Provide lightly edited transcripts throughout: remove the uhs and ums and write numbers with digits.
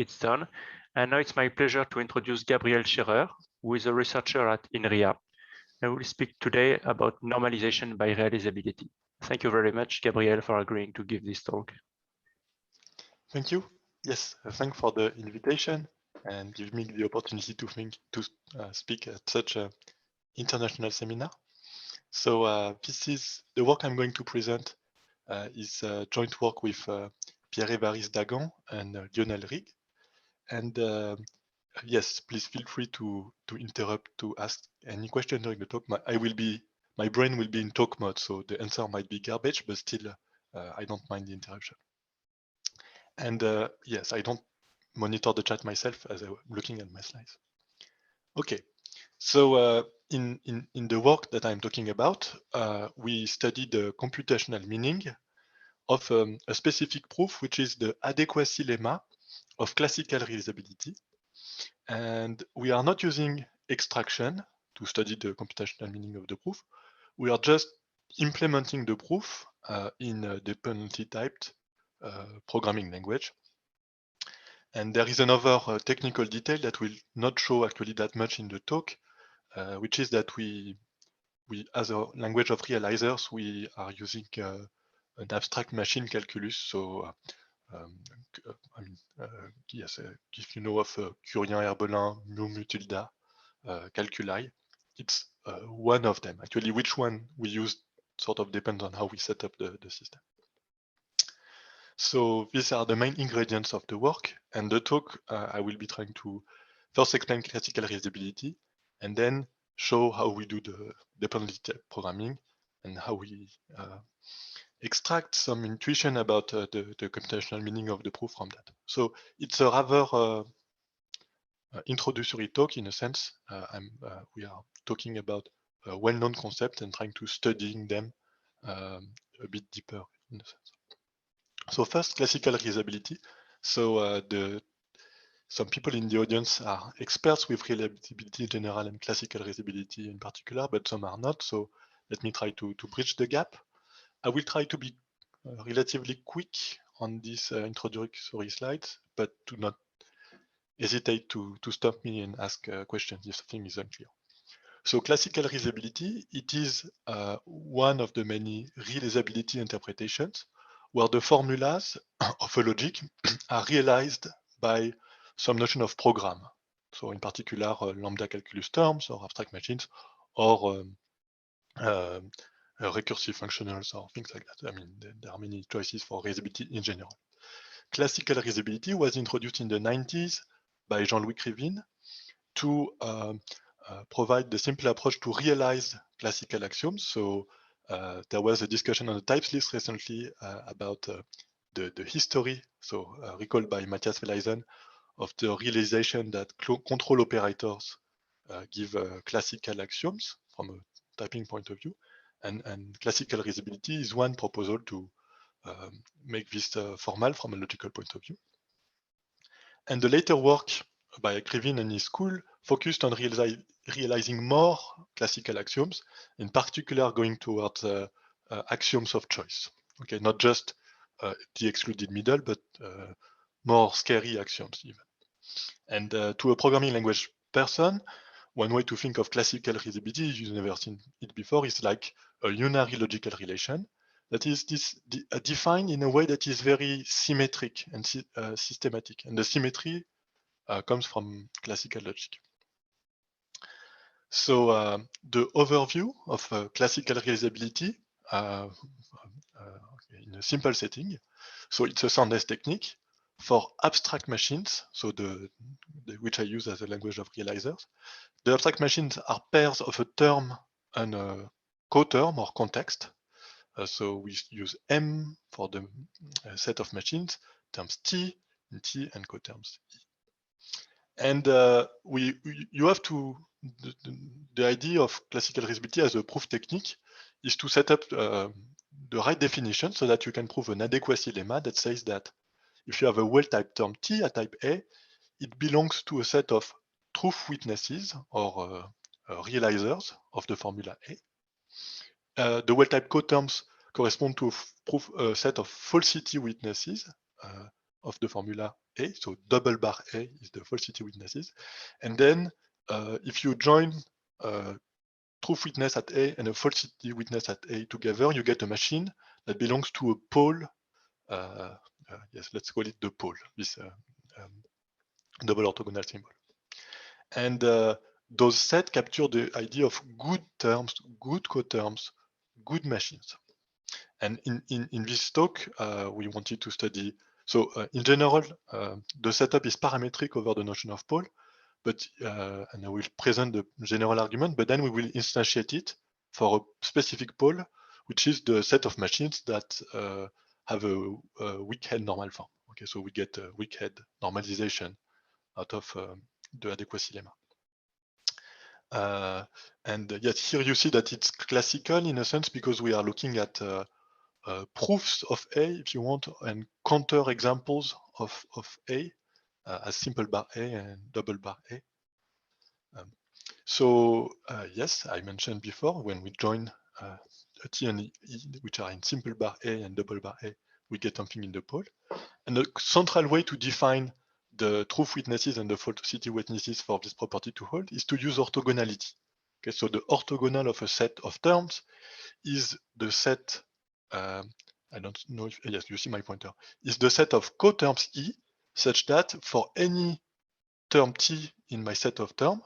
it's done. And now it's my pleasure to introduce Gabriel Scherer, who is a researcher at INRIA. I will speak today about normalization by realizability. Thank you very much, Gabriel, for agreeing to give this talk. Thank you. Yes, thanks for the invitation and give me the opportunity to speak at such an international seminar. So this is the work I'm going to present is joint work with Pierre-Évariste Dagan and Lionel Rig. And yes, please feel free to interrupt, to ask any question during the talk. My brain will be in talk mode, so the answer might be garbage, but still I don't mind the interruption. And yes, I don't monitor the chat myself as I'm looking at my slides. Okay, so in the work that I'm talking about, we studied the computational meaning of a specific proof, which is the adequacy lemma of classical realizability. And we are not using extraction to study the computational meaning of the proof. We are just implementing the proof in a dependently typed programming language. And there is another technical detail that will not show actually that much in the talk, which is that we as a language of realizers, we are using an abstract machine calculus. So yes, if you know of Curien-Herbelin, mu-tilde, calculi, it's one of them. Actually, which one we use sort of depends on how we set up the system. So these are the main ingredients of the work. And the talk, I will be trying to first explain classical realizability and then show how we do the dependency programming and how we extract some intuition about the computational meaning of the proof from that. So it's a rather introductory talk in a sense. We are talking about a well-known concept and trying to studying them a bit deeper in a sense. So first, classical realizability. So some people in the audience are experts with realizability in general and classical realizability in particular, but some are not. So let me try to bridge the gap. I will try to be relatively quick on these introductory slides, but do not hesitate to stop me and ask questions if something is unclear. So classical realizability, it is one of the many realizability interpretations where the formulas of a logic are realized by some notion of program. So in particular, lambda calculus terms or abstract machines or recursive functionals or things like that. I mean, there are many choices for realizability in general. Classical realizability was introduced in the 90s by Jean-Louis Krivine to provide the simple approach to realize classical axioms. So there was a discussion on the types list recently about the history, so recalled by Matthias Weleisen, of the realization that control operators give classical axioms from a typing point of view. And classical realizability is one proposal to make this formal from a logical point of view. And the later work by Krivine and his school focused on realizing more classical axioms, in particular going towards axioms of choice. Okay, not just the excluded middle, but more scary axioms even. And to a programming language person, one way to think of classical realizability, if you've never seen it before, is like a unary logical relation that is defined in a way that is very symmetric and systematic. And the symmetry comes from classical logic. So the overview of classical realizability in a simple setting. So it's a Sanders technique for abstract machines, so which I use as a language of realizers. The abstract machines are pairs of a term and a coterm or context. So we use M for the set of machines, terms T and coterms E. And you have to, the idea of classical realizability as a proof technique is to set up the right definition so that you can prove an adequacy lemma that says that if you have a well-typed term T at type A, it belongs to a set of truth witnesses or realizers of the formula A. The well-typed coterms correspond to a set of falsity witnesses of the formula A, so double bar A is the falsity witnesses. And then if you join truth witness at A and a falsity witness at A together, you get a machine that belongs to a pole. Yes, let's call it the pole, this double orthogonal symbol. And those sets capture the idea of good terms, good coterms, good machines. And in this talk, we wanted to study, so in general, the setup is parametric over the notion of pole, but and I will present the general argument, but then we will instantiate it for a specific pole, which is the set of machines that have a weak head normal form. Okay, so we get a weak head normalization out of the adequacy lemma. And yet here you see that it's classical in a sense because we are looking at proofs of A, if you want, and counter examples of A as simple bar A and double bar A. Yes, I mentioned before, when we join a T and E, which are in simple bar A and double bar A, we get something in the pole. And the central way to define the truth witnesses and the falsity witnesses for this property to hold is to use orthogonality. Okay, so the orthogonal of a set of terms is the set, I don't know if, yes, you see my pointer, is the set of coterms E such that for any term T in my set of terms,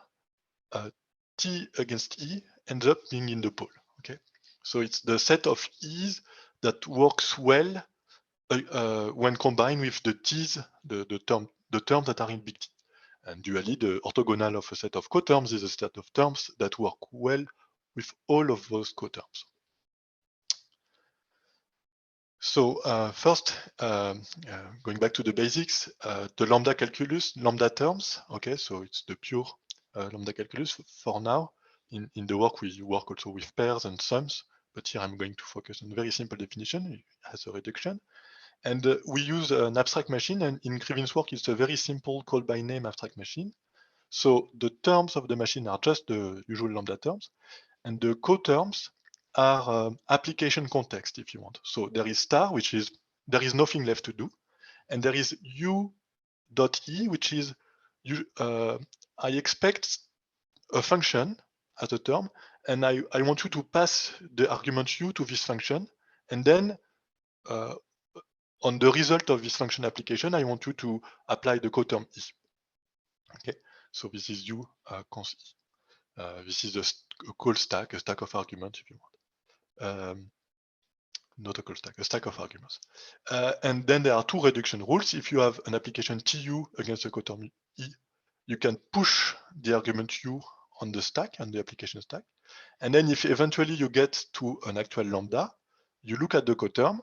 T against E ends up being in the pole. Okay, so it's the set of E's that works well when combined with the T's, the terms that are in big T. And dually, the orthogonal of a set of coterms is a set of terms that work well with all of those coterms. So first, going back to the basics, the lambda calculus, lambda terms, okay, so it's the pure lambda calculus for now. In the work, we work also with pairs and sums, but here I'm going to focus on a very simple definition. It has a reduction. And we use an abstract machine, and in Krivin's work, it's a very simple call by name abstract machine. So the terms of the machine are just the usual lambda terms, and the coterms are application context, if you want. So there is star, which is, there is nothing left to do. And there is u.e, which is, I expect a function as a term, and I want you to pass the argument u to this function, and then on the result of this function application, I want you to apply the coterm e. Okay, so this is u cons e. This is a call stack, a stack of arguments, if you want. Not a call stack, a stack of arguments. And then there are two reduction rules. If you have an application tu against a coterm e, you can push the argument u on the stack, on the application stack. And then if eventually you get to an actual lambda, you look at the coterm,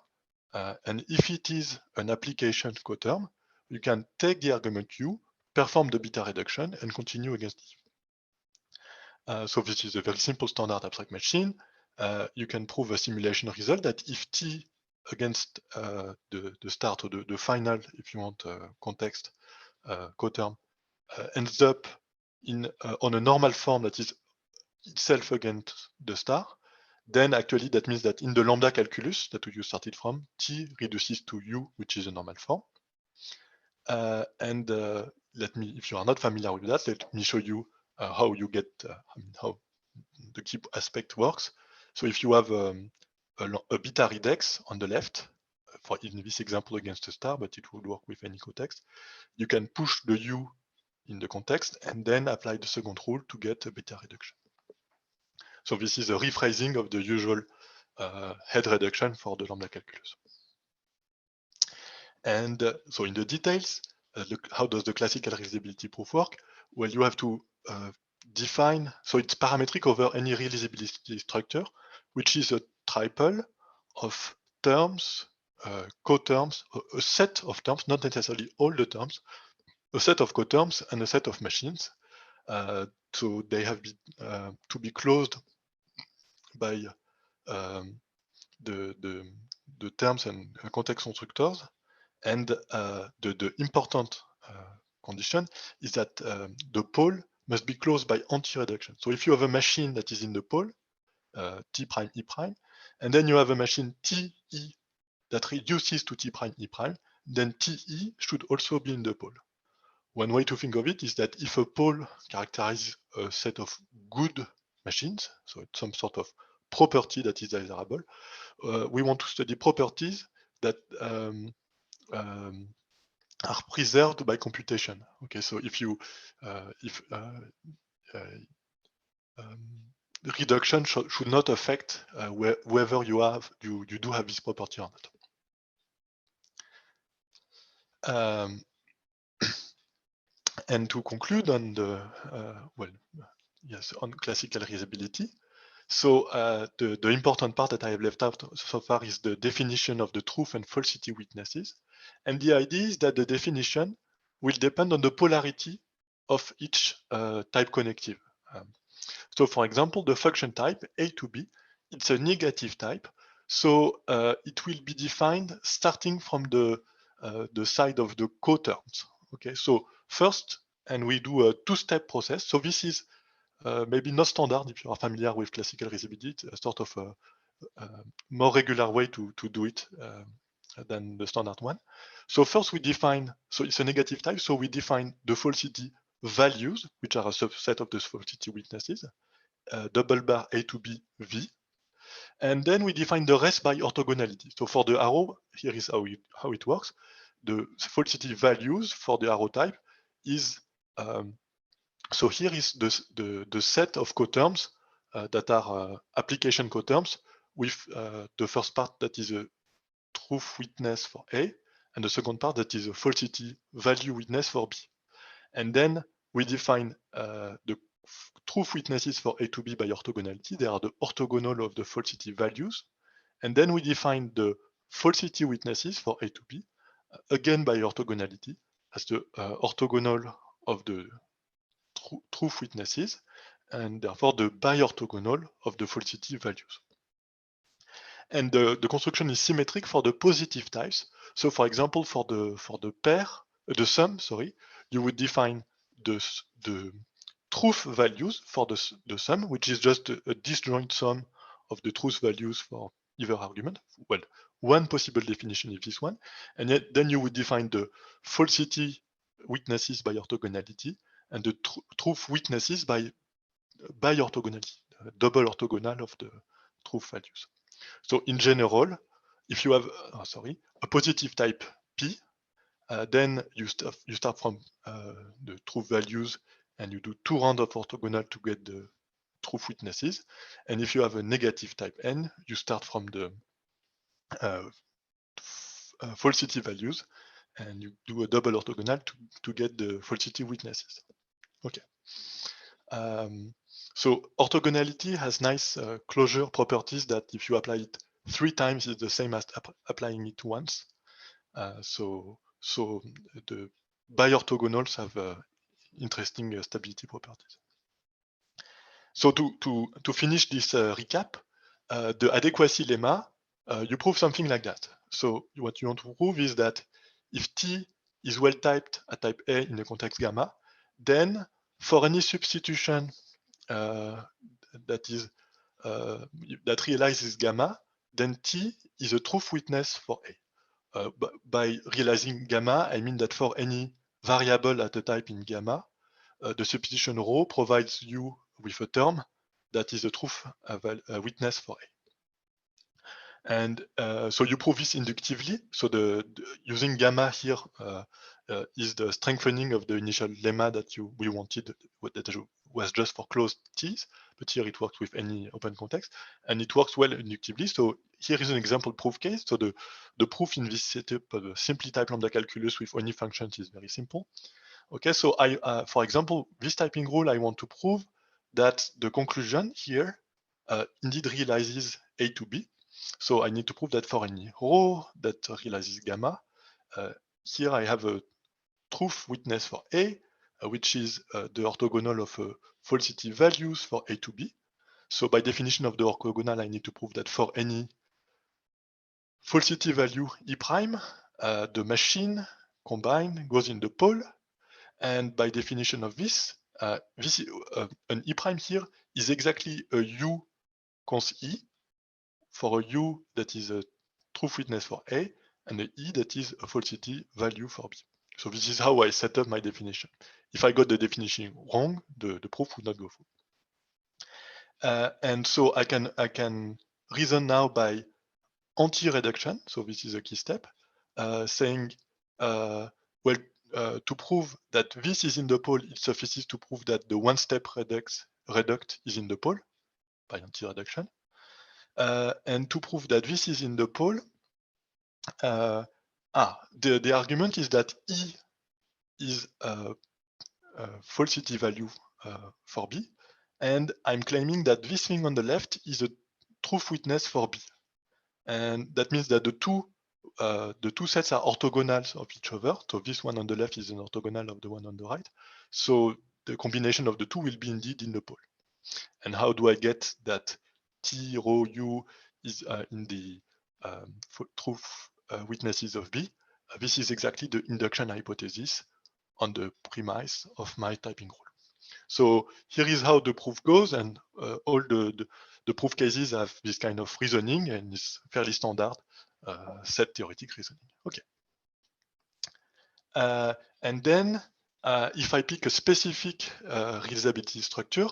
and if it is an application coterm, you can take the argument u, perform the beta reduction, and continue against e. So this is a very simple standard abstract machine. You can prove a simulation result that if t against the start or the final, if you want, context coterm ends up in on a normal form that is itself against the star, then actually that means that in the lambda calculus that you started from, t reduces to u, which is a normal form. Let me, if you are not familiar with that, let me show you how you get, how the key aspect works. So if you have a beta redex on the left, for in this example against a star, but it would work with any context, you can push the u in the context and then apply the second rule to get a beta reduction. So this is a rephrasing of the usual head reduction for the lambda calculus. And so in the details, look, how does the classical realizability proof work? Well, you have to define, so it's parametric over any realizability structure, which is a triple of terms, coterms, a set of terms, not necessarily all the terms, a set of coterms and a set of machines. So they have to be closed by the terms and context constructors. And the important condition is that the pole must be closed by anti-reduction. So if you have a machine that is in the pole, T prime E prime, and then you have a machine T E that reduces to T prime E prime, then TE should also be in the pole. One way to think of it is that if a pole characterizes a set of good machines, so it's some sort of property that is desirable, we want to study properties that are preserved by computation. Okay, so if you reduction should not affect whether you do have this property or not. And to conclude on the on classical reusability. So the important part that I have left out so far is the definition of the truth and falsity witnesses. And the idea is that the definition will depend on the polarity of each type connective. So for example, the function type A to B, it's a negative type. So it will be defined starting from the side of the coterms. Okay, so first, and we do a two-step process. So this is maybe not standard if you are familiar with classical reusability, a sort of a more regular way to do it than the standard one. So first we define, so it's a negative type, so we define the falsity values, which are a subset of the falsity witnesses, double bar A to B V. And then we define the rest by orthogonality. So for the arrow, here is how it works. The falsity values for the arrow type is, so here is the set of coterms that are application coterms with the first part that is a truth witness for A, and the second part that is a falsity value witness for B. And then we define the truth witnesses for A to B by orthogonality. They are the orthogonal of the falsity values. And then we define the falsity witnesses for A to B, again by orthogonality, as the orthogonal of the truth witnesses, and therefore the biorthogonal of the falsity values. And the construction is symmetric for the positive types. So for example, for the pair, the sum, sorry, you would define the truth values for the sum, which is just a disjoint sum of the truth values for either argument. Well, one possible definition is this one. And yet then you would define the falsity witnesses by orthogonality and the truth witnesses by orthogonality, double orthogonal of the truth values. So in general, if you have, a positive type P, then you start from the truth values and you do 2 rounds of orthogonal to get the truth witnesses. And if you have a negative type N, you start from the falsity values and you do a double orthogonal to get the falsity witnesses. Okay. So orthogonality has nice closure properties that if you apply it 3 times, it's the same as applying it once. So the biorthogonals have interesting stability properties. So to finish this recap, the adequacy lemma, you prove something like that. So what you want to prove is that if T is well typed at type A in the context gamma, then for any substitution that realizes gamma, then T is a truth witness for A. By realizing gamma, I mean that for any variable at a type in gamma, the substitution rho provides you with a term that is a truth witness for A. And so you prove this inductively. So using gamma here is the strengthening of the initial lemma that we wanted, that was just for closed T's, but here it works with any open context, and it works well inductively. So here is an example proof case. So the proof in this setup of a simply type lambda calculus with only functions is very simple. Okay, so for example, this typing rule, I want to prove that the conclusion here indeed realizes A to B. So I need to prove that for any rho that realizes gamma, here I have a truth witness for A, which is the orthogonal of falsity values for A to B. So by definition of the orthogonal, I need to prove that for any falsity value E prime, the machine combined goes in the pole. And by definition of this, an E prime here is exactly a U cons E for a U that is a truth witness for A, and the E that is a falsity value for B. So this is how I set up my definition. If I got the definition wrong, the proof would not go through. And so I can reason now by anti-reduction. So this is a key step, saying, well, to prove that this is in the pole, it suffices to prove that the one-step reduct is in the pole by anti-reduction. And to prove that this is in the pole, the argument is that E is a falsity value for B, and I'm claiming that this thing on the left is a truth witness for B, and that means that the two sets are orthogonal of each other. So this one on the left is an orthogonal of the one on the right. So the combination of the two will be indeed in the pole. And how do I get that T rho U is in the truth witnesses of B? This is exactly the induction hypothesis on the premise of my typing rule. So here is how the proof goes, and all the proof cases have this kind of reasoning, and it's fairly standard set theoretic reasoning. Okay. And then if I pick a specific realizability structure,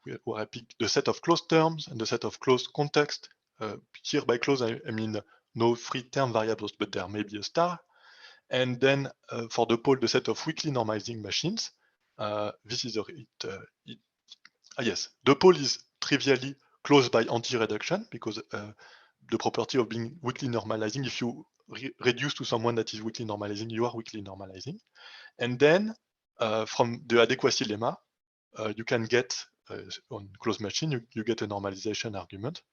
where I pick the set of closed terms and the set of closed context, here by closed I mean no free term variables, but there may be a star. And then for the pole, the set of weakly normalizing machines, this is yes, the pole is trivially closed by anti-reduction because the property of being weakly normalizing, if you reduce to someone that is weakly normalizing, you are weakly normalizing. And then from the adequacy lemma, you can get on closed machine, you get a normalization argument.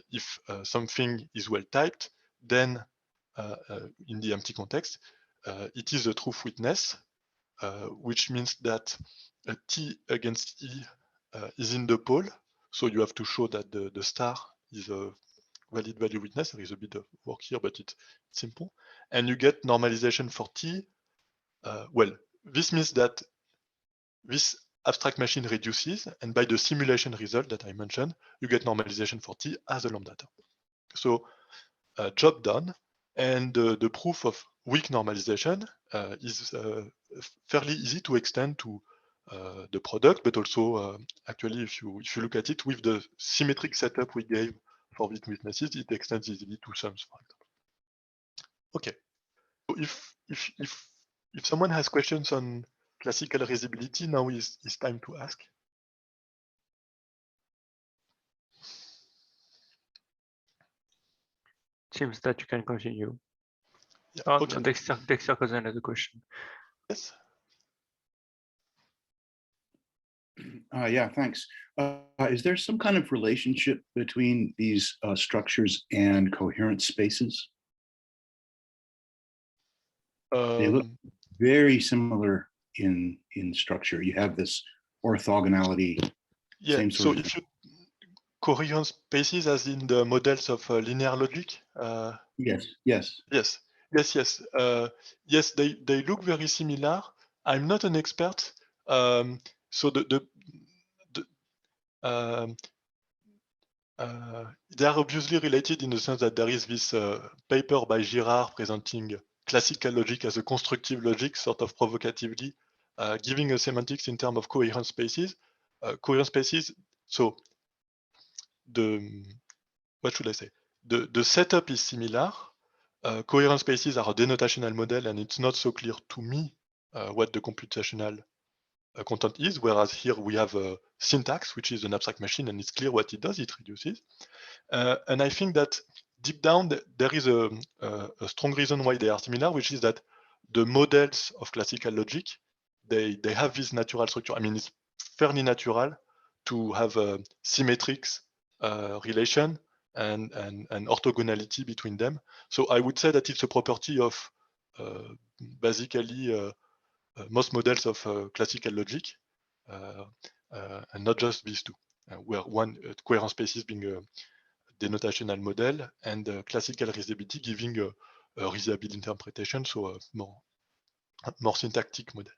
If something is well typed, then in the empty context, it is a truth witness, which means that T against E is in the pole. So you have to show that the star is a valid value witness. There is a bit of work here, but it's simple. And you get normalization for T. Well, this means that this abstract machine reduces, and by the simulation result that I mentioned, you get normalization for T as a lambda term. So job done. And the proof of weak normalization is fairly easy to extend to the product, but also actually, if you look at it with the symmetric setup we gave for these witnesses, it extends easily to sums, for example. Okay. So if someone has questions on classical reusability, now is time to ask. Seems that you can continue. Yeah, Oh, okay. Dexter has another question. Yes. Yeah, thanks. Is there some kind of relationship between these structures and coherent spaces? They look very similar in structure. You have this orthogonality. Yeah, same so sort of if you coherent spaces as in the models of linear logic? Yes. Yes, they look very similar. I'm not an expert, so they are obviously related in the sense that there is this paper by Girard presenting classical logic as a constructive logic, sort of provocatively, giving a semantics in terms of coherent spaces. Coherent spaces, so what should I say? The setup is similar. Coherent spaces are a denotational model, and it's not so clear to me what the computational content is, whereas here we have a syntax, which is an abstract machine, and it's clear what it does, it reduces. And I think that deep down, there is a strong reason why they are similar, which is that the models of classical logic, they have this natural structure. I mean, it's fairly natural to have a symmetrics relation and orthogonality between them. So I would say that it's a property of basically most models of classical logic, and not just these two, where one coherent spaces being a denotational model and classical reusability giving a reusable interpretation, so a more syntactic model.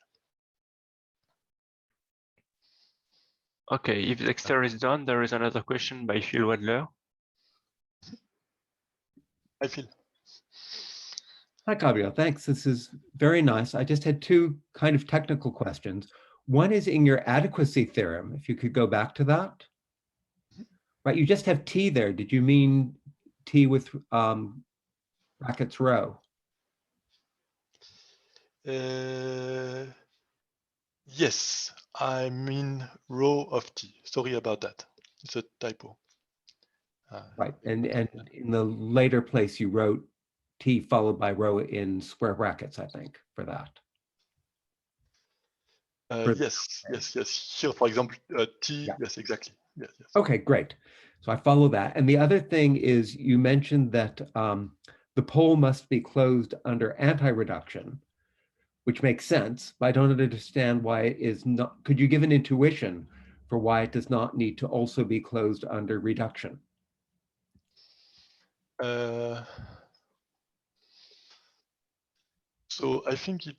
Okay, if Dexter is done, there is another question by Phil Wadler. Hi, Phil. Hi, Gabriel. Thanks. This is very nice. I just had two kind of technical questions. One is in your adequacy theorem, if you could go back to that. Right, you just have T there. Did you mean T with brackets row? Yes, I mean row of T. Sorry about that. It's a typo. Right, and in the later place you wrote T followed by row in square brackets, I think, for that. Yes. Here, for example, T. Yeah. Yes, exactly. Yes. Okay, great. So I follow that. And the other thing is you mentioned that the pole must be closed under anti-reduction, which makes sense, but I don't understand why it is not. Could you give an intuition for why it does not need to also be closed under reduction? So I think it.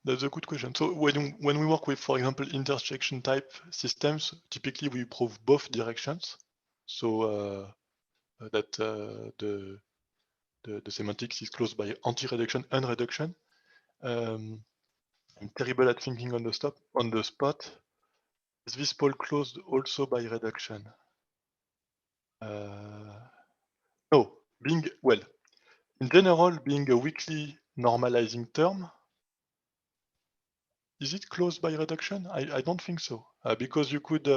That's a good question. So when we work with, for example, intersection type systems, typically we prove both directions. So that the semantics is closed by anti-reduction and reduction. I'm terrible at thinking on the spot. Is this pole closed also by reduction? No, in general, being a weakly normalizing term, is it closed by reduction? I don't think so, because you could.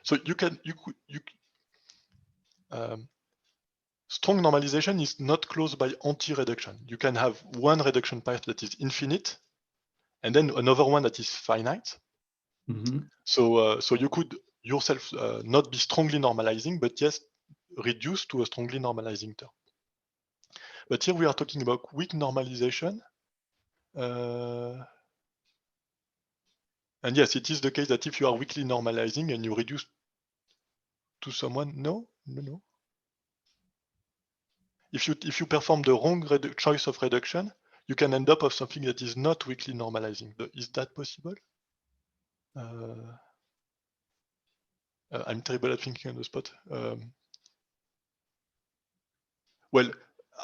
So strong normalization is not closed by anti-reduction. You can have one reduction path that is infinite, and then another one that is finite. Mm-hmm. So you could yourself not be strongly normalizing, but yes, reduce to a strongly normalizing term. But here we are talking about weak normalization. And yes, it is the case that if you are weakly normalizing and you reduce to someone, no. If you perform the wrong choice of reduction, you can end up with something that is not weakly normalizing. Is that possible? I'm terrible at thinking on the spot. Well,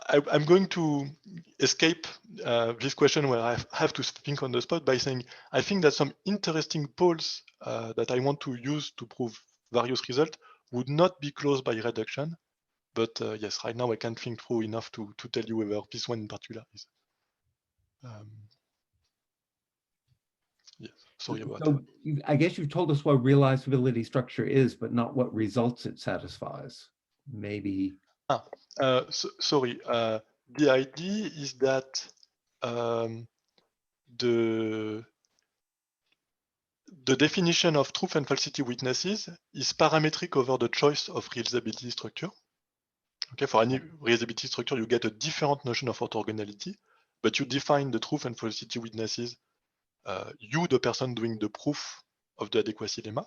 I'm going to escape this question where I have to think on the spot by saying, I think that some interesting poles that I want to use to prove various results would not be closed by reduction. But yes, right now I can't think through enough to tell you whether this one in particular is. Yes, sorry about that. I guess you've told us what realizability structure is, but not what results it satisfies. Maybe. Sorry. The idea is that the definition of truth and falsity witnesses is parametric over the choice of realizability structure. Okay, for any realizability structure, you get a different notion of orthogonality, but you define the truth and falsity witnesses, you, the person doing the proof of the adequacy lemma.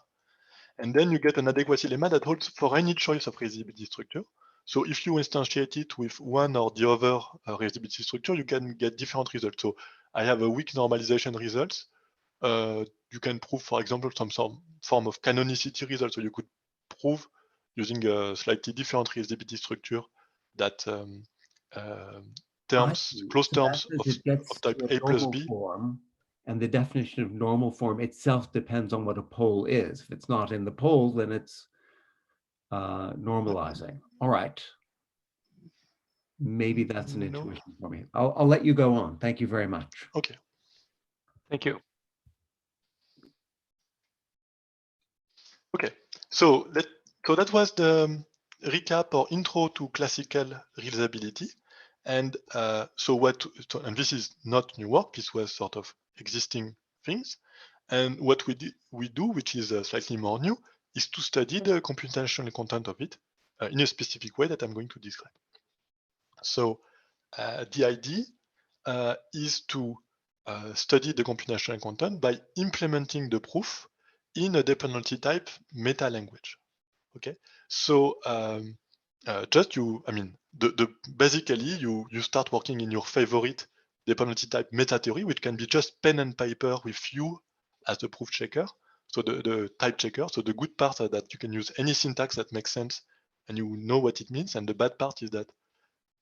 And then you get an adequacy lemma that holds for any choice of realizability structure. So if you instantiate it with one or the other realizability structure, you can get different results. So I have a weak normalization results. You can prove, for example, some form of canonicity result. So you could prove using a slightly different realizability structure that closed terms of type A plus B. Form, and the definition of normal form itself depends on what a pole is. If it's not in the pole, then it's normalizing. All right. Maybe that's an intuition for me. I'll let you go on. Thank you very much. Okay. Thank you. Okay, so that was the recap or intro to classical realizability. And and this is not new work, this was sort of existing things. And what we do, which is slightly more new, is to study the computational content of it in a specific way that I'm going to describe. So the idea is to study the computational content by implementing the proof in a dependency type meta language. Okay, so just basically you start working in your favorite dependency type meta theory, which can be just pen and paper with you as the proof checker. So the type checker. So the good part is that you can use any syntax that makes sense and you know what it means. And the bad part is that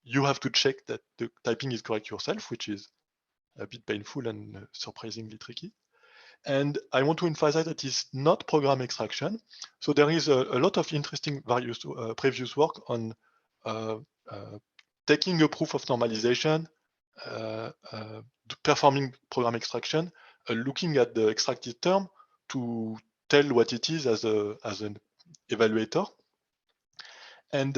you have to check that the typing is correct yourself, which is a bit painful and surprisingly tricky. And I want to emphasize that it's not program extraction. So there is a lot of interesting various previous work on taking a proof of normalization, performing program extraction, looking at the extracted term to tell what it is as an evaluator. And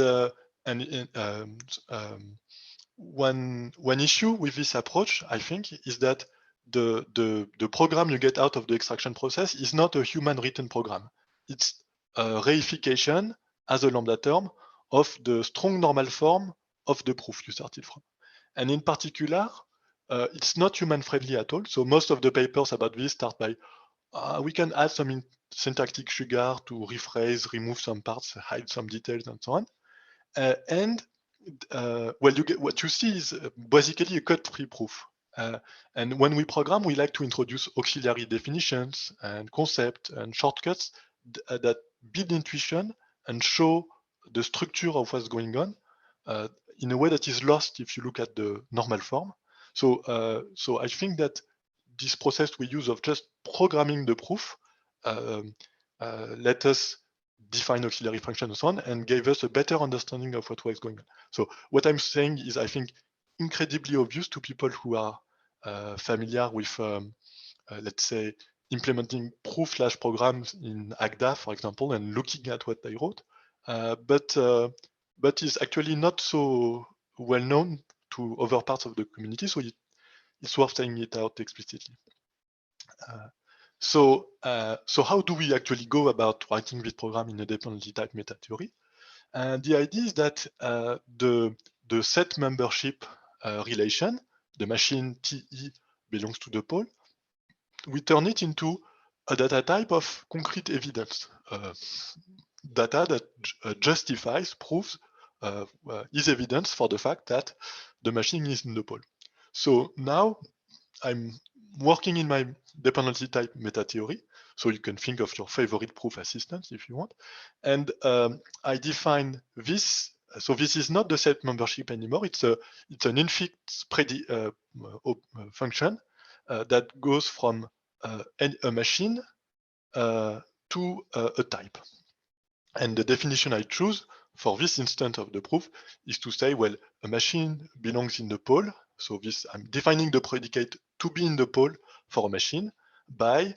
one issue with this approach, I think, is that the program you get out of the extraction process is not a human written program. It's a reification as a lambda term of the strong normal form of the proof you started from. And in particular, it's not human friendly at all. So most of the papers about this start by, we can add some syntactic sugar to rephrase, remove some parts, hide some details, and so on. Well, what you see is basically a cut-free proof. And when we program, we like to introduce auxiliary definitions and concepts and shortcuts that build intuition and show the structure of what's going on in a way that is lost if you look at the normal form. So, so I think that this process we use of just programming the proof let us define auxiliary functions and so on, and gave us a better understanding of what was going on. So what I'm saying is, I think, incredibly obvious to people who are familiar with, let's say, implementing proof/programs in Agda, for example, and looking at what they wrote, but is actually not so well known to other parts of the community. So it's worth saying it out explicitly. So how do we actually go about writing this program in a dependency type meta theory? And the idea is that the set membership relation, the machine TE belongs to the pole, we turn it into a data type of concrete evidence, data that justifies, proves, is evidence for the fact that the machine is in the pole. So now I'm working in my dependency type meta theory. So you can think of your favorite proof assistance if you want. And I define this. So this is not the set membership anymore. It's an infix function that goes from a machine to a type. And the definition I choose for this instance of the proof is to say, well, a machine belongs in the pole. So this, I'm defining the predicate to be in the pole for a machine by,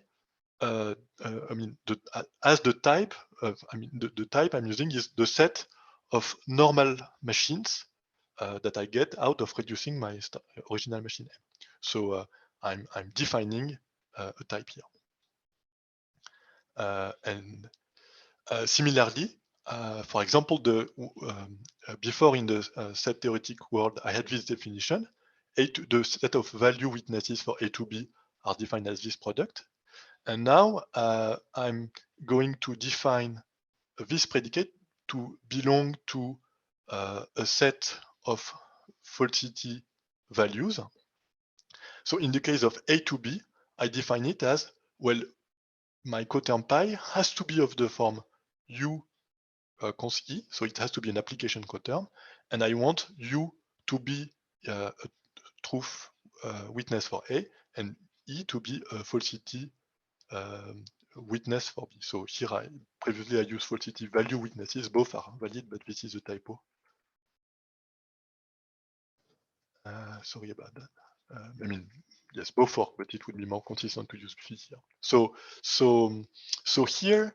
as the type, the type I'm using is the set of normal machines that I get out of reducing my original machine M. So I'm defining a type here. And similarly, for example, before in the set theoretic world, I had this definition. The set of value witnesses for A to B are defined as this product. And now I'm going to define this predicate to belong to a set of falsity values. So in the case of A to B, I define it as, well, my coterm pi has to be of the form U const E, so it has to be an application coterm, and I want U to be a truth witness for A, and E to be a falsity witness for B. So here, previously I used falsity value witnesses, both are valid, but this is a typo. Sorry about that. I mean, yes, both work, but it would be more consistent to use this here. So here,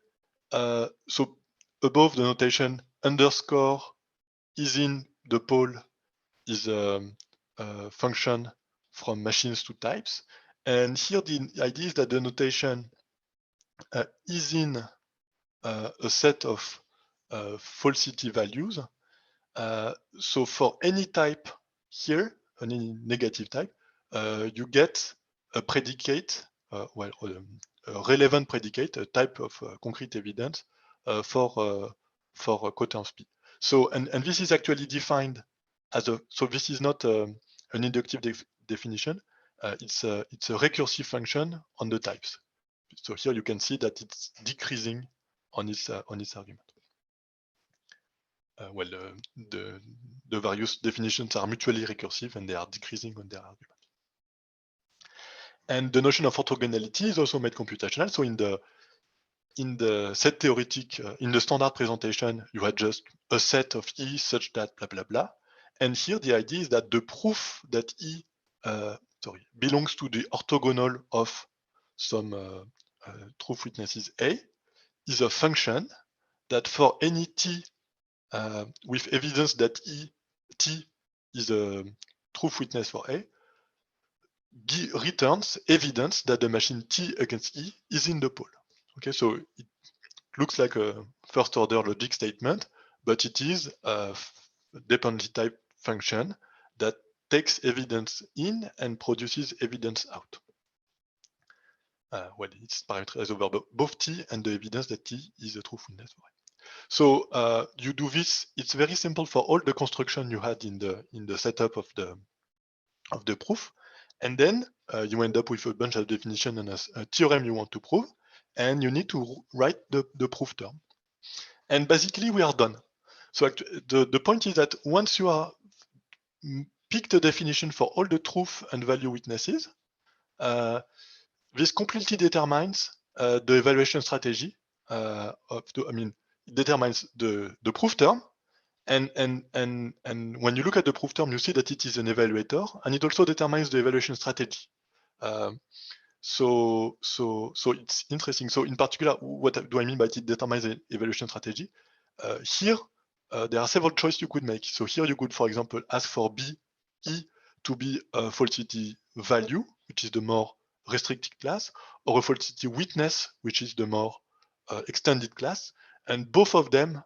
so above the notation underscore is in the pole is a function from machines to types. And here the idea is that the notation is in a set of falsity values. So for any type here, any negative type, you get a predicate, a relevant predicate, a type of concrete evidence for coterms P. So, and this is actually defined as a, so this is not an inductive definition. It's a recursive function on the types. So here you can see that it's decreasing on its argument. Well, the various definitions are mutually recursive and they are decreasing on their argument. And the notion of orthogonality is also made computational. So in the set theoretic, in the standard presentation, you had just a set of E such that blah, blah, blah. And here the idea is that the proof that E belongs to the orthogonal of some truth witnesses A is a function that for any T with evidence that T is a truth witness for A, returns evidence that the machine T against E is in the pole. Okay, so it looks like a first order logic statement, but it is a dependency type function that takes evidence in and produces evidence out. Well, it's parameterized over both T and the evidence that T is a truth witness for A. So you do this. It's very simple for all the construction you had in the setup of the proof, and then you end up with a bunch of definition and a theorem you want to prove, and you need to write the proof term. And basically, we are done. So the point is that once you are picked a definition for all the truth and value witnesses, this completely determines the evaluation strategy it determines the proof term, and when you look at the proof term, you see that it is an evaluator, and it also determines the evaluation strategy. So it's interesting. So in particular, what do I mean by it determines the evaluation strategy? Here, there are several choices you could make. So here you could, for example, ask for E to be a falsity value, which is the more restricted class, or a falsity witness, which is the more extended class. And both of them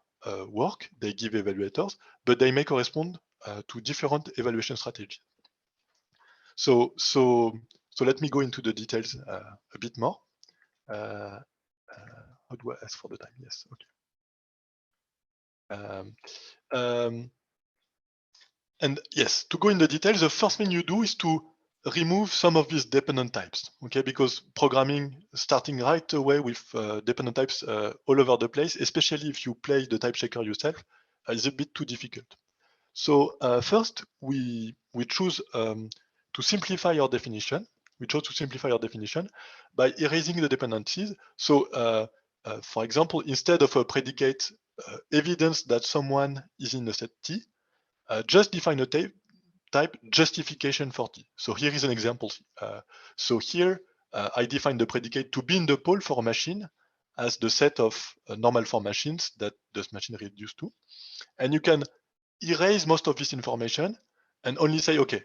work. They give evaluators, but they may correspond to different evaluation strategies. So let me go into the details a bit more. How do I ask for the time? Yes, okay. And yes, to go in the details, the first thing you do is to remove some of these dependent types, okay? Because programming, starting right away with dependent types all over the place, especially if you play the type checker yourself, is a bit too difficult. So first, we choose to simplify our definition. We chose to simplify our definition by erasing the dependencies. So for example, instead of a predicate evidence that someone is in a set T, just define a type justification for T. So here is an example. So here I define the predicate to be in the pole for a machine as the set of normal form machines that this machine reduced to. And you can erase most of this information and only say, okay,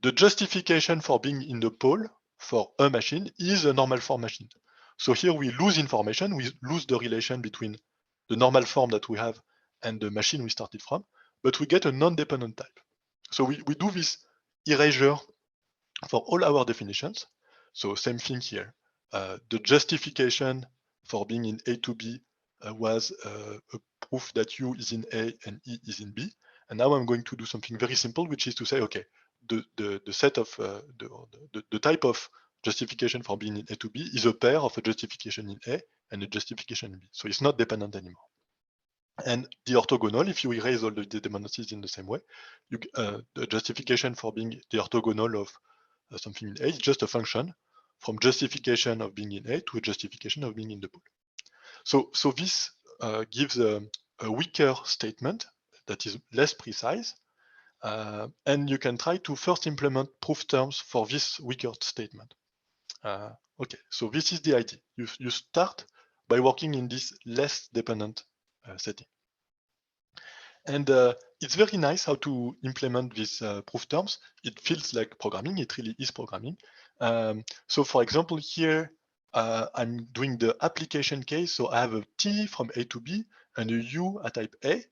the justification for being in the pole for a machine is a normal form machine. So here we lose information, we lose the relation between the normal form that we have and the machine we started from, but we get a non-dependent type. So we do this erasure for all our definitions. So same thing here. The justification for being in A to B was a proof that U is in A and E is in B. And now I'm going to do something very simple, which is to say, okay, the set of the type of justification for being in A to B is a pair of a justification in A and a justification in B. So it's not dependent anymore. And the orthogonal, if you erase all the dependencies in the same way, the justification for being the orthogonal of something in A is just a function from justification of being in A to a justification of being in the pole. So this gives a weaker statement that is less precise, and you can try to first implement proof terms for this weaker statement. Okay, so this is the idea. You start by working in this less dependent setting. And it's very nice how to implement these proof terms. It feels like programming, it really is programming. So for example, here, I'm doing the application case. So I have a T from A to B and a U at type A,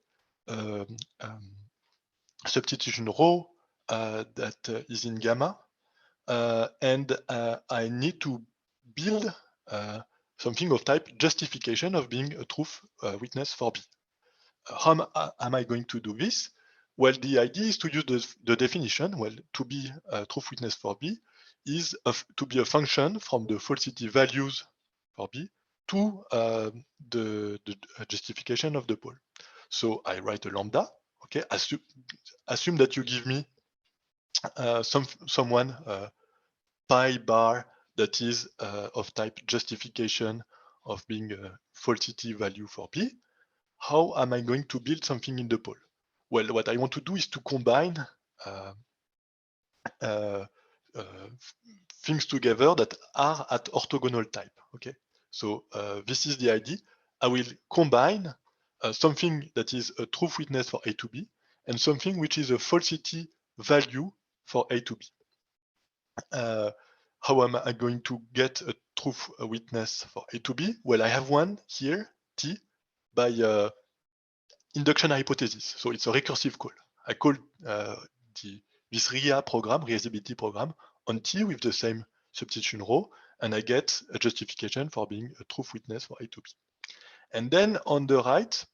substitution row that is in gamma. And I need to build something of type justification of being a truth witness for B. how am I going to do this? Well, the idea is to use the definition. Well, to be a truth witness for B is to be a function from the falsity values for B to the justification of the pole. So I write a lambda. Okay, assume that you give me someone pi bar that is of type justification of being a falsity value for P. How am I going to build something in the pole? Well, what I want to do is to combine things together that are at orthogonal type. Okay, so this is the idea. I will combine something that is a truth witness for A to B and something which is a falsity value for A to B. How am I going to get a truth witness for A to B? Well, I have one here, T, by induction hypothesis. So it's a recursive call. I call this RIA program, reusability program, on T with the same substitution row, and I get a justification for being a truth witness for A to B. And then on the right,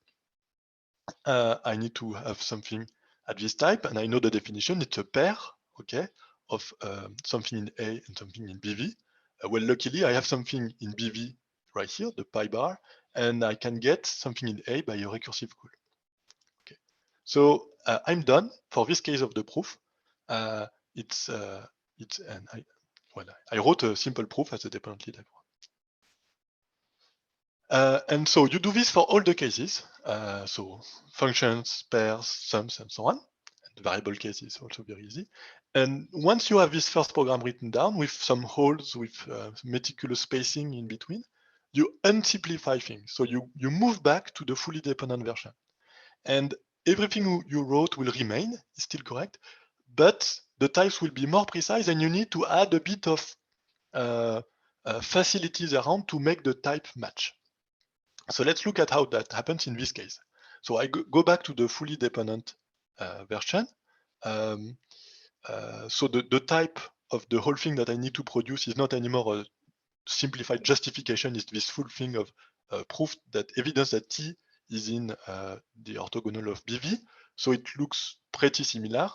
I need to have something at this type, and I know the definition. It's a pair, okay, of something in A and something in BV. Well, luckily, I have something in BV right here, the pi bar, and I can get something in A by a recursive call. Okay, so I'm done for this case of the proof. I wrote a simple proof as a dependently type one. And so you do this for all the cases. So functions, pairs, sums, and so on. And variable cases also very easy. And once you have this first program written down with some holes, with meticulous spacing in between, you unsimplify things. So you move back to the fully dependent version. And everything you wrote will remain, is still correct, but the types will be more precise, and you need to add a bit of facilities around to make the type match. So let's look at how that happens in this case. So I go back to the fully dependent version. So the type of the whole thing that I need to produce is not anymore a simplified justification, is this full thing of proof that evidence that T is in the orthogonal of BV. So it looks pretty similar.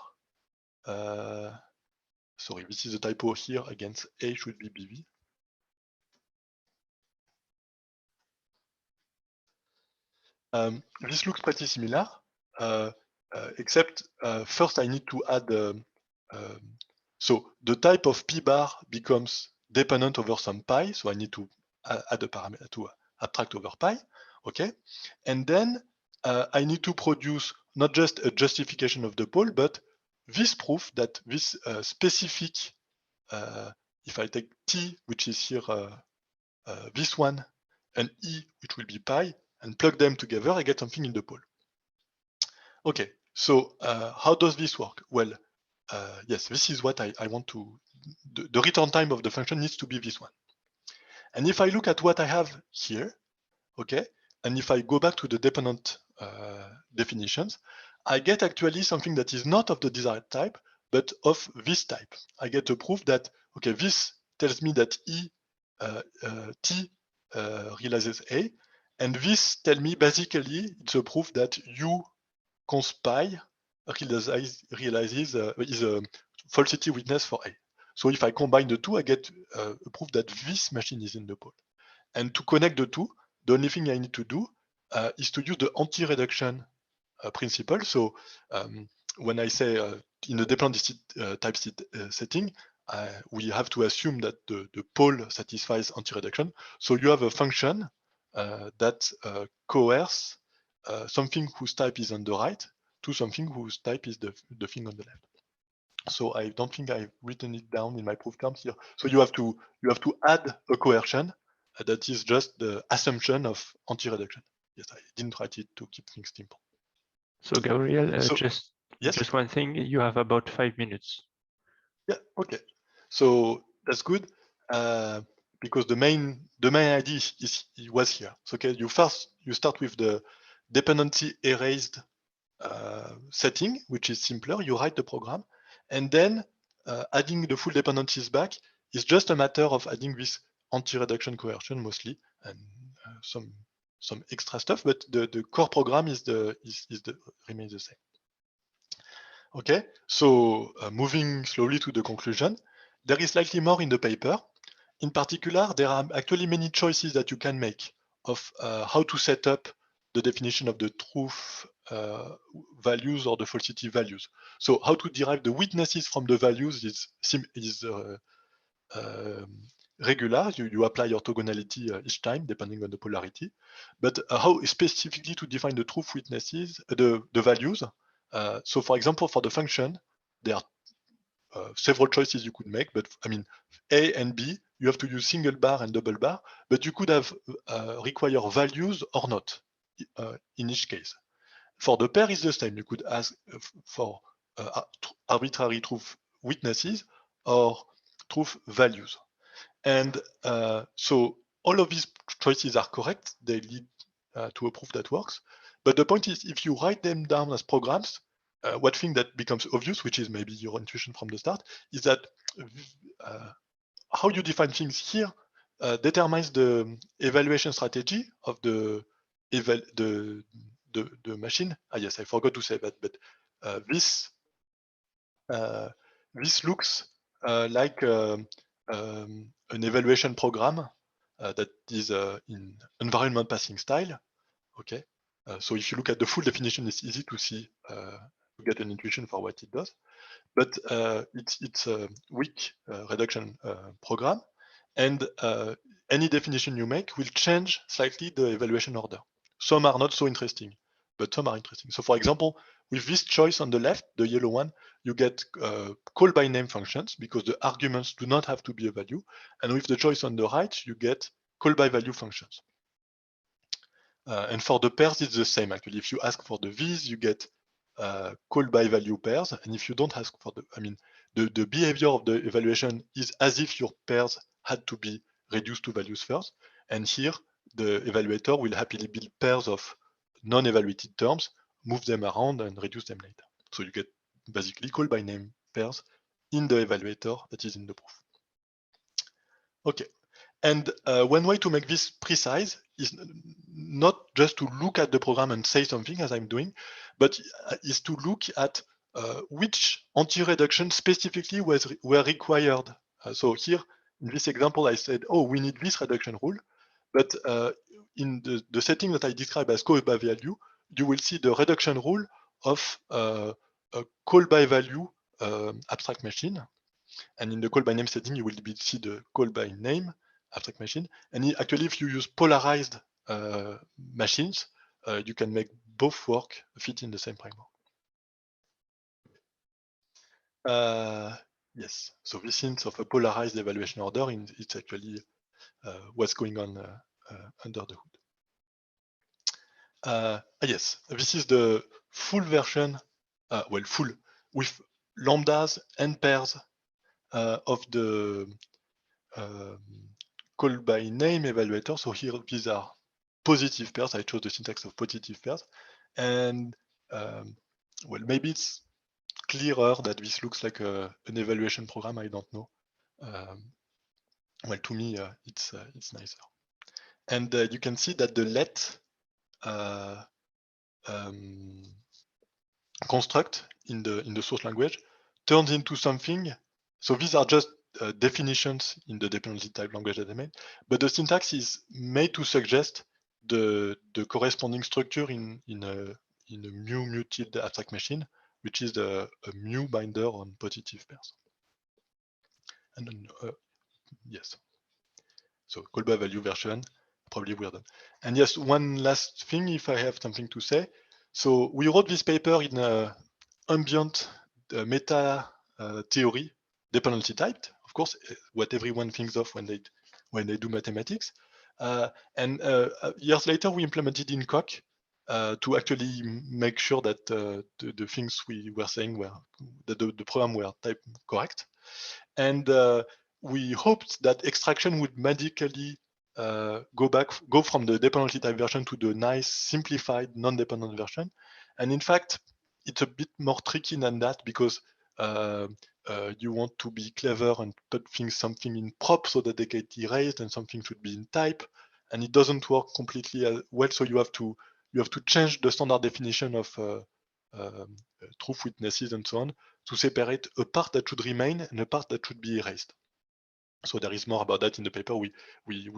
Sorry, this is a typo here. Against A should be BV. This looks pretty similar, except first I need to add, so the type of P bar becomes dependent over some pi, so I need to add a parameter to abstract over pi, okay? And then I need to produce not just a justification of the pole, but this proof that this specific, if I take T, which is here, this one, and E, which will be pi, and plug them together, I get something in the pole. Okay, so how does this work? Well, yes, this is what I want to, the return time of the function needs to be this one. And if I look at what I have here, okay, and if I go back to the dependent definitions, I get actually something that is not of the desired type, but of this type. I get a proof that, okay, this tells me that T realizes A, and this tells me basically it's a proof that U const pi realizes is a falsity witness for A. So if I combine the two, I get a proof that this machine is in the pole. And to connect the two, the only thing I need to do is to use the anti-reduction principle. So when I say in the dependent type setting, we have to assume that the pole satisfies anti-reduction. So you have a function that coerces something whose type is on the right to something whose type is the thing on the left. So I don't think I've written it down in my proof terms here. So you have to add a coercion that is just the assumption of anti-reduction. Yes, I didn't write it to keep things simple. So Gabriel, So, just yes, one thing, you have about 5 minutes. yeah, okay. So that's good because the main idea was here. So okay, you start with the dependency erased setting, which is simpler. You write the program, and then adding the full dependencies back is just a matter of adding this anti-reduction coercion mostly, and some some extra stuff, but the core program remains the same. Okay, so moving slowly to the conclusion, there is slightly more in the paper. In particular, there are actually many choices that you can make of how to set up the definition of the truth values or the falsity values. So how to derive the witnesses from the values is regular. You apply orthogonality each time, depending on the polarity. But how specifically to define the truth witnesses, the values. So for example, for the function, there are several choices you could make, but I mean, A and B, you have to use single bar and double bar, but you could have require values or not in each case. For the pair, is the same. You could ask for arbitrary truth witnesses or truth values. And so all of these choices are correct. They lead to a proof that works. But the point is, if you write them down as programs, one thing that becomes obvious, which is maybe your intuition from the start, is that how you define things here determines the evaluation strategy of the machine. Yes, I forgot to say that, but this looks like an evaluation program that is in environment passing style. Okay, so if you look at the full definition, it's easy to see, to get an intuition for what it does. But it's a weak reduction program, and any definition you make will change slightly the evaluation order. Some are not so interesting, but some are interesting. So for example, with this choice on the left, the yellow one, you get call by name functions because the arguments do not have to be a value. And with the choice on the right, you get call by value functions. And for the pairs, it's the same actually. If you ask for the V's, you get call by value pairs. And if you don't ask for the behavior of the evaluation is as if your pairs had to be reduced to values first. And here, the evaluator will happily build pairs of non-evaluated terms, move them around and reduce them later. So you get basically call by name pairs in the evaluator that is in the proof. Okay. And one way to make this precise is not just to look at the program and say something as I'm doing, but is to look at which anti-reduction specifically were required. So here, in this example, I said, oh, we need this reduction rule. But in the setting that I describe as call by value, you will see the reduction rule of a call by value abstract machine. And in the call by name setting, you will see the call by name abstract machine. And actually, if you use polarized machines, you can make both work fit in the same framework. Yes, so this hint of a polarized evaluation order, it's actually what's going on under the hood. Yes, this is the full version, well, full with lambdas and pairs of the call by name evaluator. So here, these are positive pairs. I chose the syntax of positive pairs. And well, maybe it's clearer that this looks like an evaluation program. I don't know. Well, to me, it's nicer. And you can see that the let construct in the source language turns into something. So these are just definitions in the dependency type language that I made, but the syntax is made to suggest the corresponding structure in a mu tilde abstract machine, which is a mu binder on positive pairs. And then, yes. So call by value version, probably we're done. And yes, one last thing, if I have something to say. So we wrote this paper in ambient meta theory, dependency typed, of course, what everyone thinks of when they do mathematics. And years later, we implemented in Coq to actually make sure that the things we were saying were, that the program were typed correct. And we hoped that extraction would magically go from the dependency type version to the nice simplified non-dependent version. And in fact, it's a bit more tricky than that because you want to be clever and put something in prop so that they get erased and something should be in type. and it doesn't work completely well. So you have to change the standard definition of truth witnesses and so on to separate a part that should remain and a part that should be erased. So there is more about that in the paper. We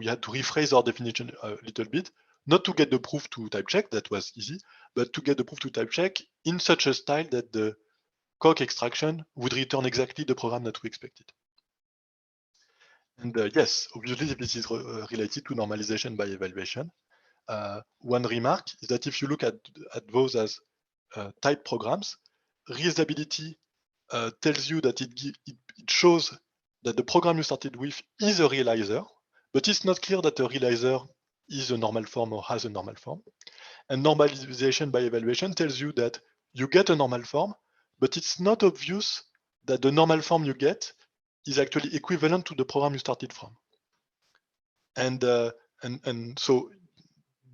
had to rephrase our definition a little bit, not to get the proof to type check, that was easy, but to get the proof to type check in such a style that the Coq extraction would return exactly the program that we expected. And yes, obviously this is related to normalization by evaluation. One remark is that if you look at those as type programs, reusability tells you that it shows that the program you started with is a realizer, but it's not clear that a realizer is a normal form or has a normal form. And normalization by evaluation tells you that you get a normal form, but it's not obvious that the normal form you get is actually equivalent to the program you started from. And so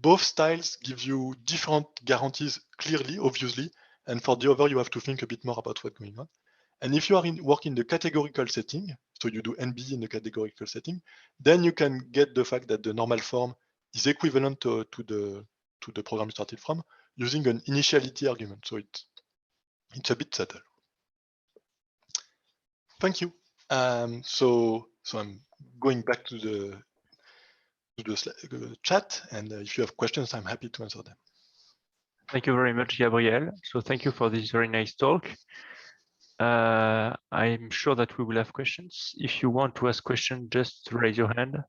both styles give you different guarantees clearly, obviously, and for the other, you have to think a bit more about what's going on. And if you are working in the categorical setting, so you do NB in the categorical setting, then you can get the fact that the normal form is equivalent to the program you started from using an initiality argument. So it's a bit subtle. Thank you. So I'm going back to the chat, and if you have questions, I'm happy to answer them. Thank you very much, Gabriel. So thank you for this very nice talk. I'm sure that we will have questions. If you want to ask questions, just raise your hand.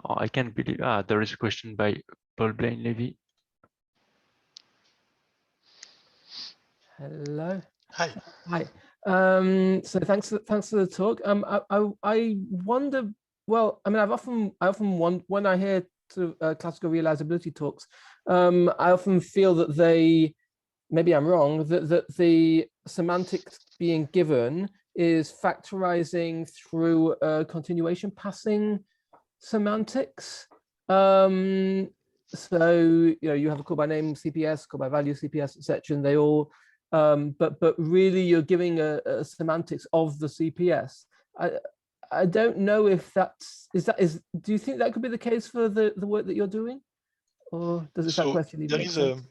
Oh, I can't believe, there is a question by Paul Blaine-Levy. Hello. Hi. Hi. So thanks for the talk. I wonder. Well, I mean, I often wonder when I hear classical realizability talks. I often feel that maybe I'm wrong, that the semantics being given is factorizing through continuation passing semantics. So you have a call by name CPS, call by value CPS, etc., and they all. But really, you're giving a semantics of the CPS. I don't know if do you think that could be the case for the work that you're doing, or does that question even make sense?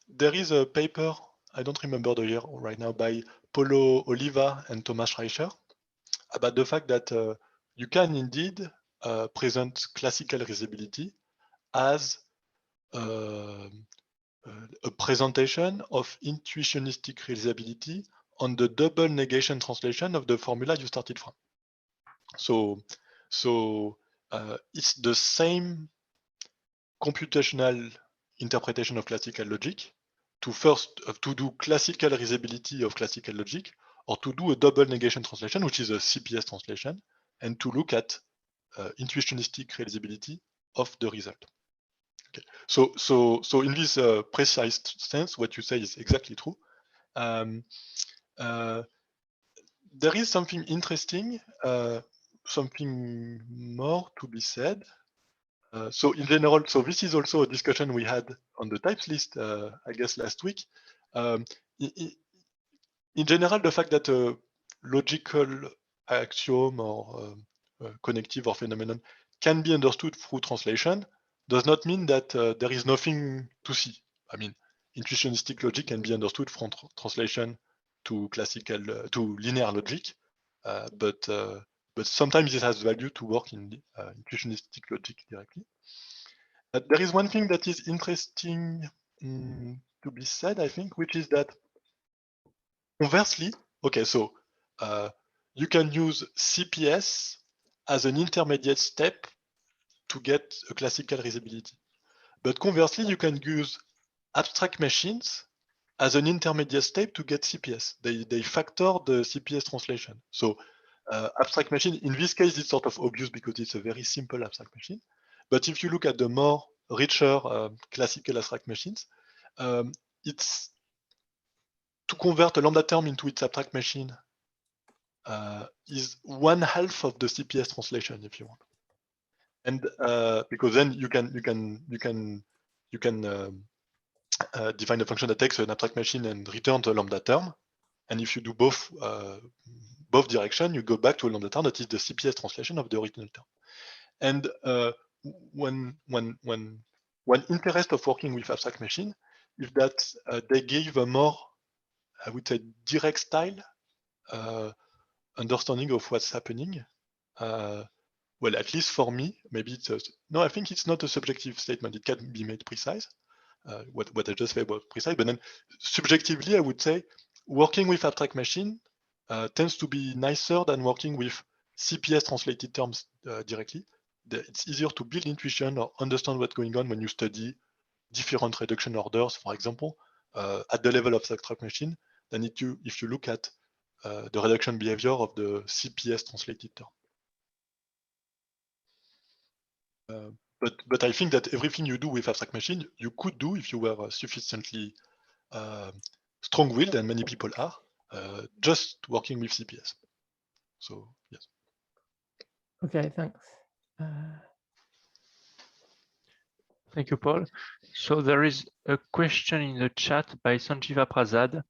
There is a paper, I don't remember the year right now, by Paulo Oliva and Thomas Reicher about the fact that you can indeed present classical reusability as a presentation of intuitionistic reusability on the double negation translation of the formula you started from. So it's the same computational interpretation of classical logic to do classical reusability of classical logic, or to do a double negation translation, which is a CPS translation, and to look at intuitionistic reusability of the result. Okay. So in this precise sense, what you say is exactly true. There is something interesting, something more to be said. So in general, so this is also a discussion we had on the types list, I guess last week. In general, the fact that a logical axiom or connective or phenomenon can be understood through translation does not mean that there is nothing to see. I mean, intuitionistic logic can be understood from translation to classical to linear logic, but sometimes it has value to work in intuitionistic logic directly. There is one thing that is interesting to be said, I think, which is that conversely, okay, so you can use CPS as an intermediate step to get a classical reusability. But conversely, you can use abstract machines as an intermediate step to get CPS. They factor the CPS translation. So abstract machine, in this case, it's sort of obvious because it's a very simple abstract machine. But if you look at the more richer classical abstract machines, it's to convert a lambda term into its abstract machine is 1/2 of the CPS translation, if you want. And because then you can define a function that takes an abstract machine and returns a lambda term. And if you do both direction, you go back to a lambda term that is the CPS translation of the original term. And one interest of working with abstract machine is that they give a more, I would say, direct style understanding of what's happening. Well, at least for me, maybe it's no, I think it's not a subjective statement. It can be made precise. What I just said was precise, but then subjectively, I would say working with abstract machine tends to be nicer than working with CPS translated terms directly. It's easier to build intuition or understand what's going on when you study different reduction orders, for example, at the level of the abstract machine, than if you look at the reduction behavior of the CPS translated term. But I think that everything you do with abstract machine, you could do if you were sufficiently strong-willed, and many people are, just working with CPS. So yes. Okay, thanks. Thank you, Paul. So there is a question in the chat by Sanjiva Prasad.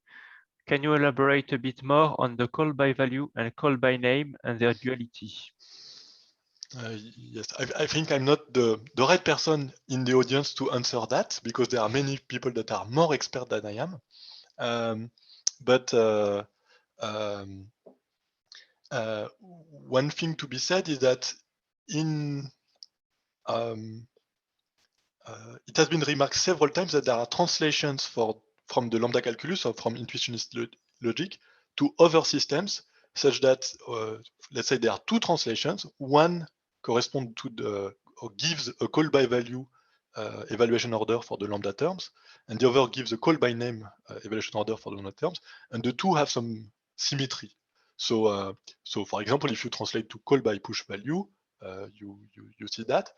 Can you elaborate a bit more on the call by value and call by name and their duality? Yes, I think I'm not the right person in the audience to answer that, because there are many people that are more expert than I am. One thing to be said is that it has been remarked several times that there are translations from the lambda calculus or from intuitionist logic to other systems, such that let's say there are two translations. One corresponds to or gives a call by value evaluation order for the lambda terms, and the other gives a call by name evaluation order for the lambda terms, and the two have some symmetry. So for example, if you translate to call by push value, you see that.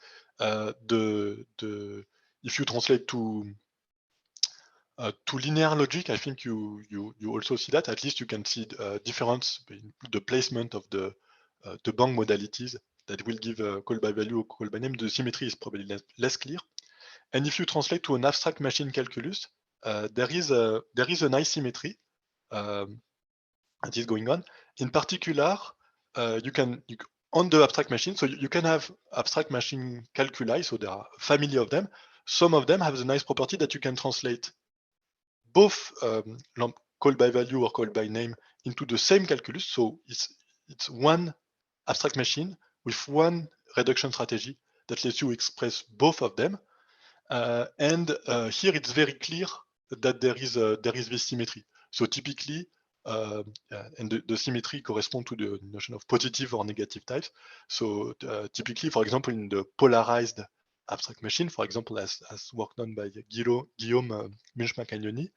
If you translate to linear logic, I think you also see that. At least you can see difference in the placement of the bank modalities that will give a call by value or call by name. The symmetry is probably less clear. And if you translate to an abstract machine calculus, there is a nice symmetry that is going on. In particular, on the abstract machine, so you can have abstract machine calculi, so there are a family of them. Some of them have the nice property that you can translate both call by value or call by name into the same calculus. So it's one abstract machine with one reduction strategy that lets you express both of them. And here it's very clear that there is this symmetry. So typically, and the symmetry corresponds to the notion of positive or negative types. So typically, for example, in the polarized abstract machine, for example, as work done by Guillaume Munch-Macagnoni,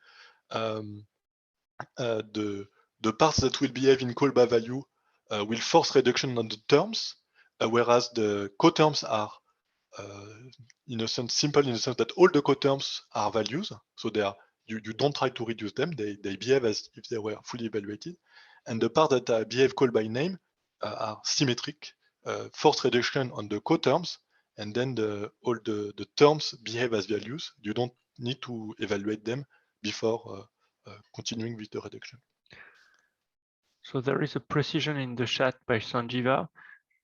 the parts that will behave in call by value will force reduction on the terms, whereas the coterms are in a sense simple in the sense that all the coterms are values. So they are you don't try to reduce them, they behave as if they were fully evaluated. And the part that behave call by name are symmetric, force reduction on the coterms, and then all the terms behave as values. You don't need to evaluate them before continuing with the reduction. So there is a precision in the chat by Sanjiva.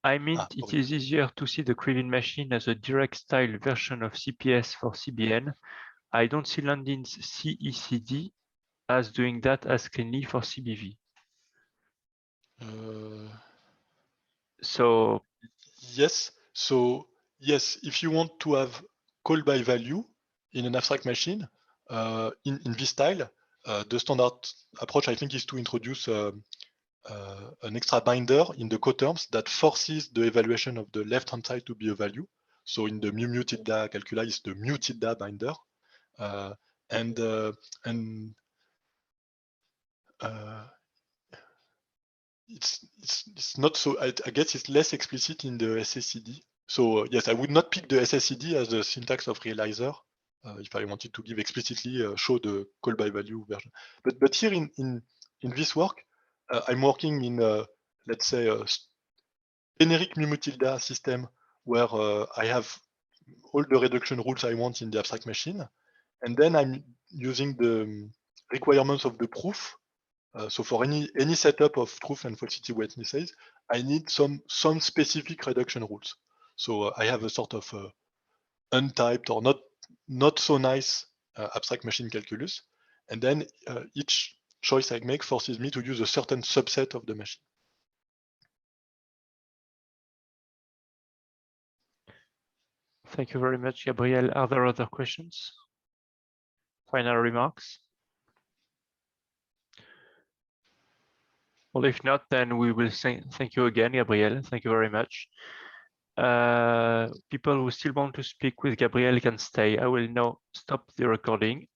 I mean, it is easier to see the Krivin machine as a direct style version of CPS for CBN. I don't see Landin's CECD as doing that as cleanly for CBV. So yes. So yes, if you want to have call by value in an abstract machine in this style, the standard approach, I think, is to introduce an extra binder in the coterms that forces the evaluation of the left-hand side to be a value. So in the mu tilde calculi, it's the mu tilde binder, it's not so. I guess it's less explicit in the SSCD. So yes, I would not pick the SSCD as the syntax of realizer if I wanted to give explicitly show the call by value version. But here in this work, I'm working in let's say a generic mu tilde system where I have all the reduction rules I want in the abstract machine, And then I'm using the requirements of the proof. So for any setup of truth and falsity weight essays, I need some specific reduction rules. So I have a sort of untyped or not so nice abstract machine calculus, and then each choice I make forces me to use a certain subset of the machine. Thank you very much, Gabriel. Are there other questions? Final remarks? Well, if not, then we will say thank you again, Gabriel. Thank you very much. People who still want to speak with Gabriel can stay. I will now stop the recording